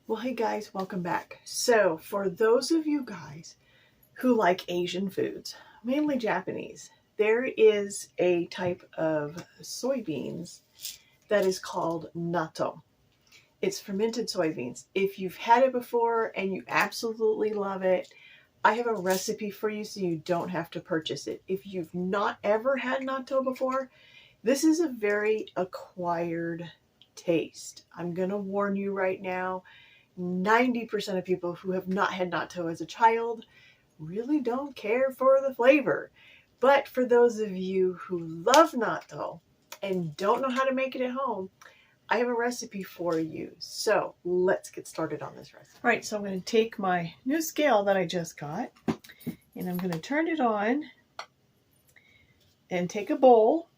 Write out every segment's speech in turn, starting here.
Well, hey guys, welcome back. So, for those of you guys who like Asian foods, mainly Japanese, there is a type of soybeans that is called natto. It's fermented soybeans. If you've had it before and you absolutely love it, I have a recipe for you so you don't have to purchase it. If you've not ever had natto before, this is a very acquired taste. I'm going to warn you right now. 90% of people who have not had natto as a child really don't care for the flavor. But for those of you who love natto and don't know how to make it at home, I have a recipe for you. So let's get started on this recipe. All right, so I'm going to take my new scale that I just got and I'm going to turn it on and take a bowl.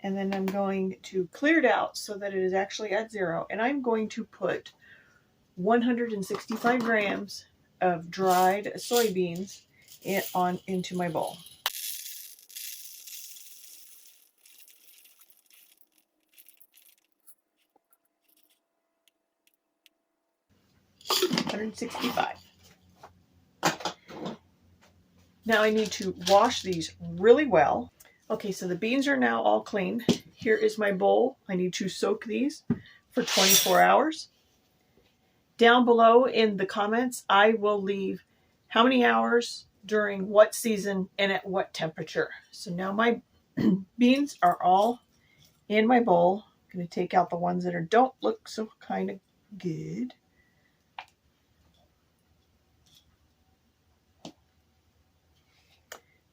And then I'm going to clear it out so that it is actually at 0. And I'm going to put 165 grams of dried soybeans into my bowl. $165. Now I need to wash these really well. Okay, so the beans are now all clean. Here is my bowl. I need to soak these for 24 hours. Down below in the comments, I will leave how many hours, during what season, and at what temperature. So now my beans are all in my bowl. I'm going to take out the ones that don't look so kind of good.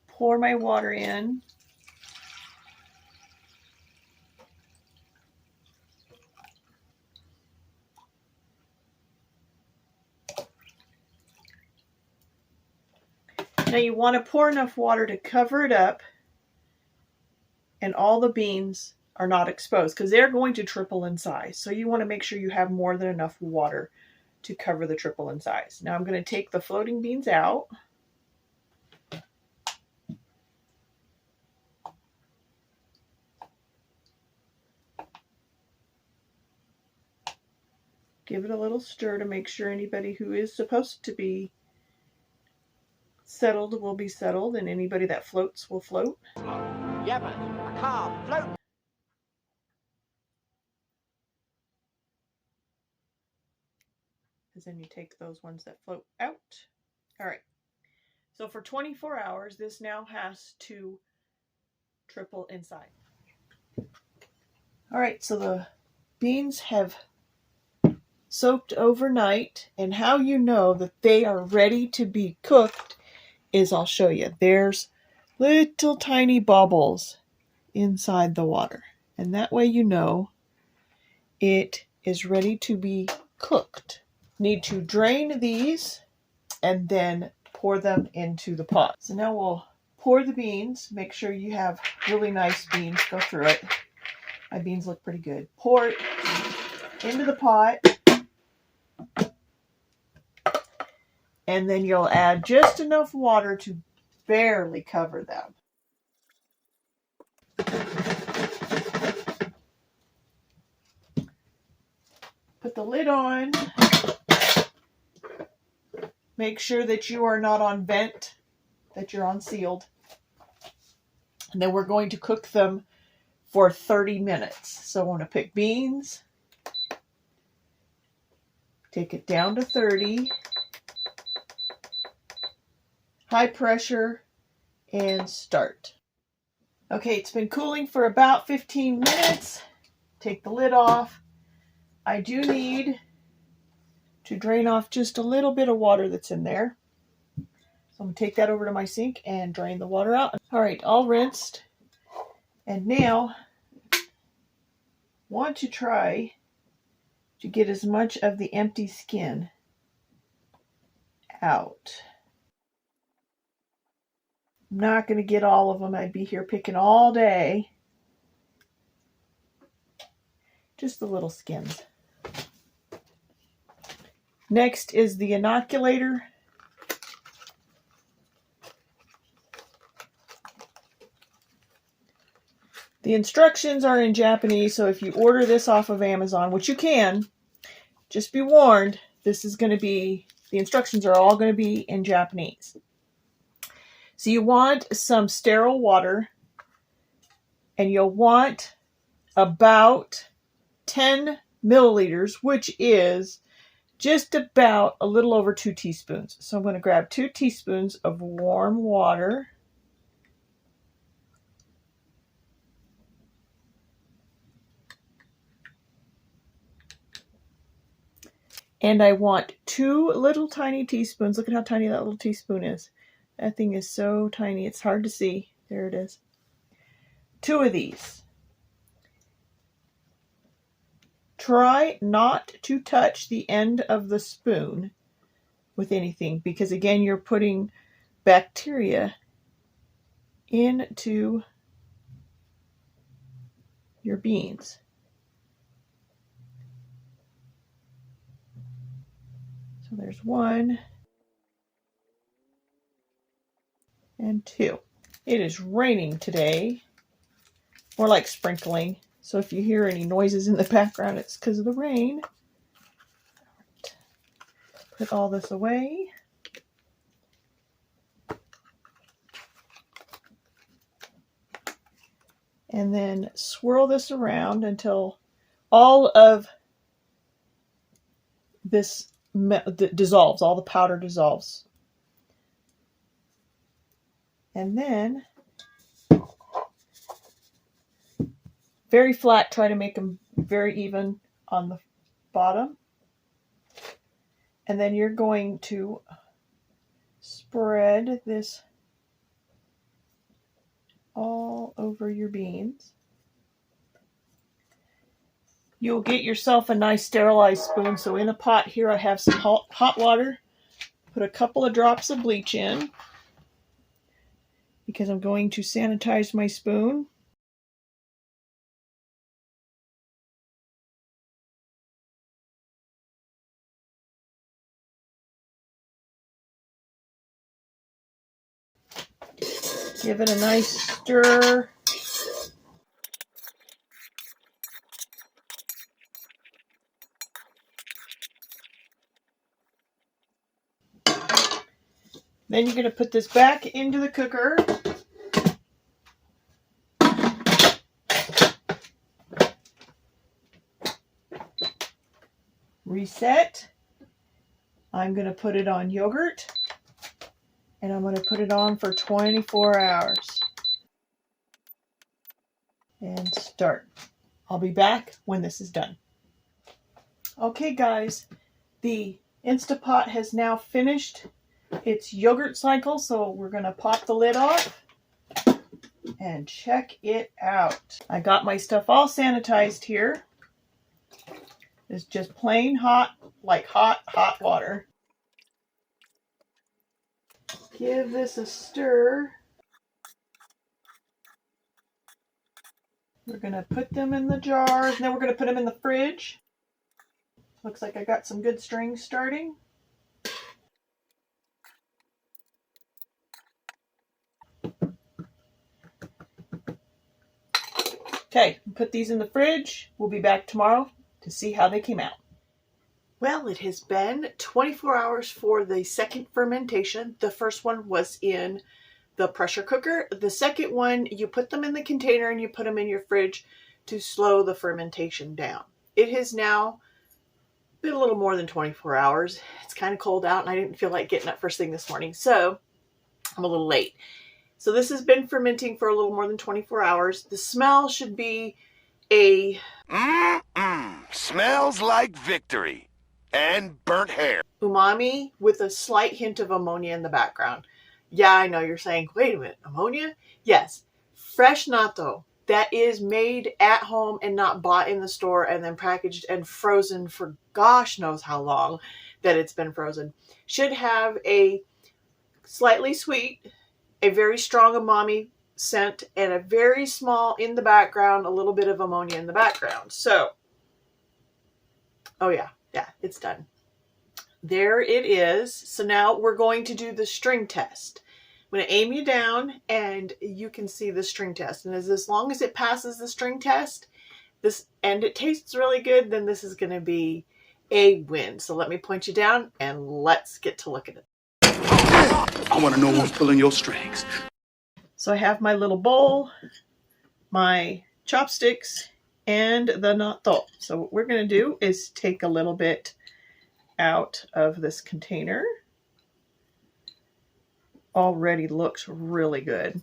Pour my water in. Now you want to pour enough water to cover it up and all the beans are not exposed because they're going to triple in size. So you want to make sure you have more than enough water to cover the triple in size. Now I'm going to take the floating beans out. Give it a little stir to make sure anybody who is supposed to be settled will be settled, and anybody that floats will float. Yeah, man, I can't float. Because then you take those ones that float out. All right. So for 24 hours, this now has to triple in size. All right, so the beans have soaked overnight, and how you know that they are ready to be cooked is I'll show you. There's little tiny bubbles inside the water, and that way you know it is ready to be cooked. Need to drain these and then pour them into the pot. So now we'll pour the beans. Make sure you have really nice beans. Go through it. My beans look pretty good. Pour it into the pot. And then you'll add just enough water to barely cover them. Put the lid on. Make sure that you are not on vent, that you're on sealed. And then we're going to cook them for 30 minutes. So I want to pick beans. Take it down to 30. High pressure, and start. Okay, it's been cooling for about 15 minutes. Take the lid off. I do need to drain off just a little bit of water that's in there. So I'm going to take that over to my sink and drain the water out. All right, all rinsed. And now, want to try to get as much of the empty skin out. I'm not going to get all of them. I'd be here picking all day. Just the little skins. Next is the inoculator. The instructions are in Japanese, so if you order this off of Amazon, which you can, just be warned, this is going to be, the instructions are all going to be in Japanese. So you want some sterile water, and you'll want about 10 milliliters, which is just about a little over 2 teaspoons. So I'm going to grab 2 teaspoons of warm water. And I want 2 little tiny teaspoons. Look at how tiny that little teaspoon is. That thing is so tiny, it's hard to see. There it is. 2 of these. Try not to touch the end of the spoon with anything, because again, you're putting bacteria into your beans. So there's 1 and 2. It is raining today, more like sprinkling. So if you hear any noises in the background, it's because of the rain. Put all this away. And then swirl this around until all of this dissolves, all the powder dissolves. And then very flat, try to make them very even on the bottom. And then you're going to spread this all over your beans. You'll get yourself a nice sterilized spoon. So in a pot here I have some hot water. Put a couple of drops of bleach in, because I'm going to sanitize my spoon. Give it a nice stir. Then you're going to put this back into the cooker. Reset. I'm going to put it on yogurt. And I'm going to put it on for 24 hours. And start. I'll be back when this is done. Okay guys, the Instapot has now finished its yogurt cycle, so we're going to pop the lid off and check it out. I got my stuff all sanitized here. It's just plain hot, like hot water. Give this a stir. We're going to put them in the jars, and then we're going to put them in the fridge. Looks like I got some good strings starting. Okay, put these in the fridge. We'll be back tomorrow to see how they came out. Well, it has been 24 hours for the second fermentation. The first one was in the pressure cooker. The second one, you put them in the container and you put them in your fridge to slow the fermentation down. It has now been a little more than 24 hours. It's kind of cold out and I didn't feel like getting up first thing this morning, so I'm a little late. So this has been fermenting for a little more than 24 hours. The smell should be a... Smells like victory and burnt hair. Umami with a slight hint of ammonia in the background. Yeah, I know you're saying, wait a minute, ammonia? Yes, fresh natto that is made at home and not bought in the store and then packaged and frozen for gosh knows how long that it's been frozen. Should have a slightly sweet, a very strong umami scent, and a very small, in the background, a little bit of ammonia in the background. So, oh yeah, it's done. There it is. So now we're going to do the string test. I'm going to aim you down and you can see the string test. And as long as it passes the string test, and it tastes really good, then this is going to be a win. So let me point you down and let's get to look at it. I want to know who's pulling your strings. So I have my little bowl, my chopsticks, and the natto. So what we're going to do is take a little bit out of this container. Already looks really good.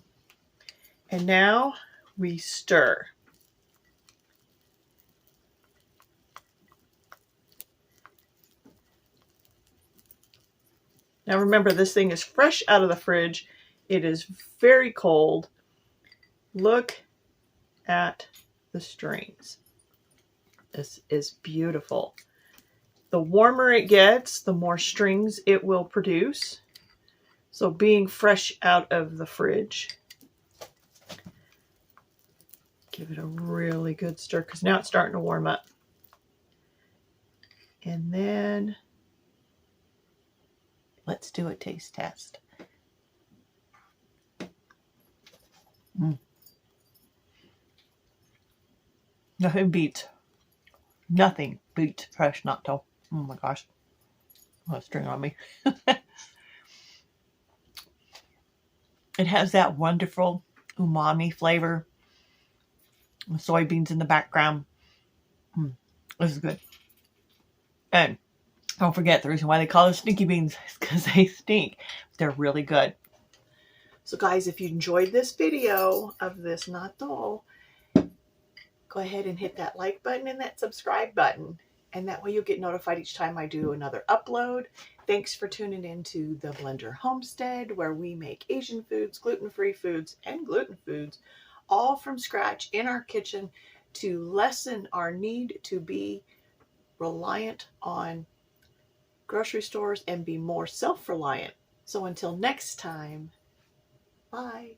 And now we stir. Now remember, this thing is fresh out of the fridge. It is very cold. Look at the strings. This is beautiful. The warmer it gets, the more strings it will produce. So being fresh out of the fridge, give it a really good stir because now it's starting to warm up. And then let's do a taste test. Nothing beats fresh natto. Oh my gosh. Oh, a string on me. It has that wonderful umami flavor. With soybeans in the background. This is good. And don't forget, the reason why they call it stinky beans is because they stink. They're really good. So guys, if you enjoyed this video of this natto, go ahead and hit that like button and that subscribe button. And that way you'll get notified each time I do another upload. Thanks for tuning in to the Blender Homestead, where we make Asian foods, gluten-free foods, and gluten foods, all from scratch in our kitchen to lessen our need to be reliant on grocery stores and be more self-reliant. So until next time, bye.